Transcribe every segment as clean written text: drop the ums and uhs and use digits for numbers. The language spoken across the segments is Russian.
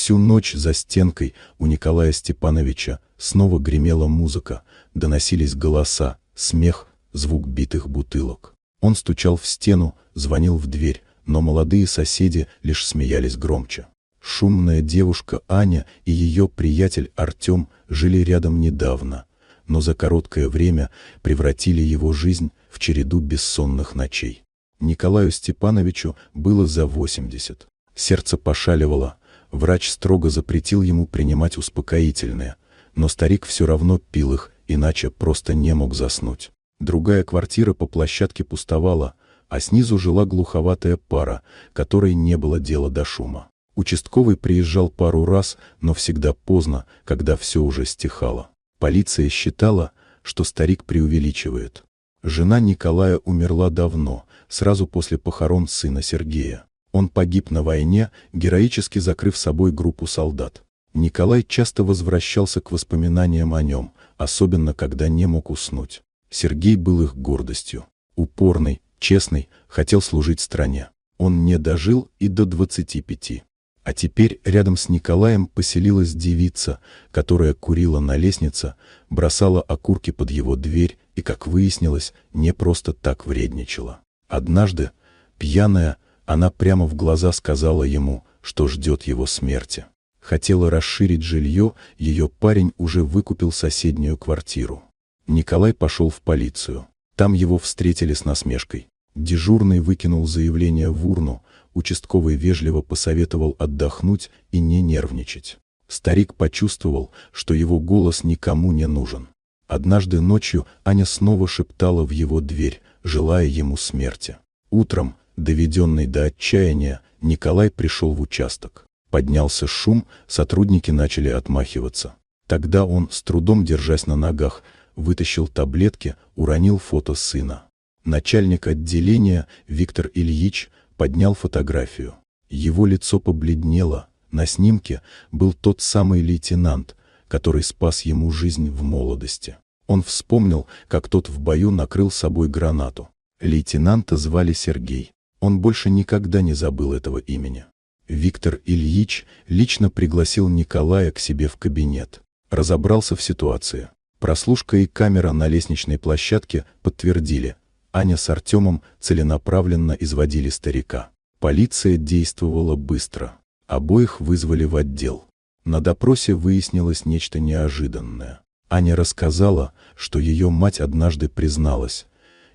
Всю ночь за стенкой у Николая Степановича снова гремела музыка, доносились голоса, смех, звук битых бутылок. Он стучал в стену, звонил в дверь, но молодые соседи лишь смеялись громче. Шумная девушка Аня и ее приятель Артем жили рядом недавно, но за короткое время превратили его жизнь в череду бессонных ночей. Николаю Степановичу было за 80. Сердце пошаливало, врач строго запретил ему принимать успокоительные, но старик все равно пил их, иначе просто не мог заснуть. Другая квартира по площадке пустовала, а снизу жила глуховатая пара, которой не было дела до шума. Участковый приезжал пару раз, но всегда поздно, когда все уже стихало. Полиция считала, что старик преувеличивает. Жена Николая умерла давно, сразу после похорон сына Сергея. Он погиб на войне, героически закрыв собой группу солдат. Николай часто возвращался к воспоминаниям о нем, особенно когда не мог уснуть. Сергей был их гордостью. Упорный, честный, хотел служить стране. Он не дожил и до 25. А теперь рядом с Николаем поселилась девица, которая курила на лестнице, бросала окурки под его дверь и, как выяснилось, не просто так вредничала. Однажды, пьяная, она прямо в глаза сказала ему, что ждет его смерти. Хотела расширить жилье, ее парень уже выкупил соседнюю квартиру. Николай пошел в полицию. Там его встретили с насмешкой. Дежурный выкинул заявление в урну, участковый вежливо посоветовал отдохнуть и не нервничать. Старик почувствовал, что его голос никому не нужен. Однажды ночью Аня снова шептала в его дверь, желая ему смерти. Утром, доведенный до отчаяния, Николай пришел в участок. Поднялся шум, сотрудники начали отмахиваться. Тогда он, с трудом держась на ногах, вытащил таблетки, уронил фото сына. Начальник отделения Виктор Ильич поднял фотографию. Его лицо побледнело. На снимке был тот самый лейтенант, который спас ему жизнь в молодости. Он вспомнил, как тот в бою накрыл собой гранату. Лейтенанта звали Сергей. Он больше никогда не забыл этого имени. Виктор Ильич лично пригласил Николая к себе в кабинет. Разобрался в ситуации. Прослушка и камера на лестничной площадке подтвердили: Аня с Артемом целенаправленно изводили старика. Полиция действовала быстро. Обоих вызвали в отдел. На допросе выяснилось нечто неожиданное. Аня рассказала, что ее мать однажды призналась.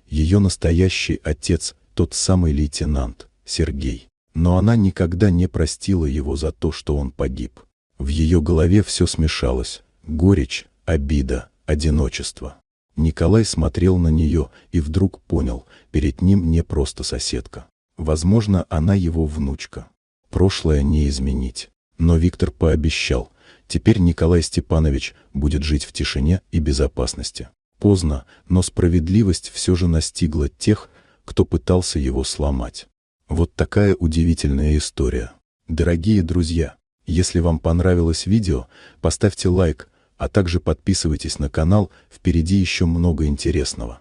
Ее настоящий отец – тот самый лейтенант, Сергей. Но она никогда не простила его за то, что он погиб. В ее голове все смешалось – горечь, обида, одиночество. Николай смотрел на нее и вдруг понял, перед ним не просто соседка. Возможно, она его внучка. Прошлое не изменить. Но Виктор пообещал, теперь Николай Степанович будет жить в тишине и безопасности. Поздно, но справедливость все же настигла тех, кто пытался его сломать. Вот такая удивительная история. Дорогие друзья, если вам понравилось видео, поставьте лайк, а также подписывайтесь на канал, впереди еще много интересного.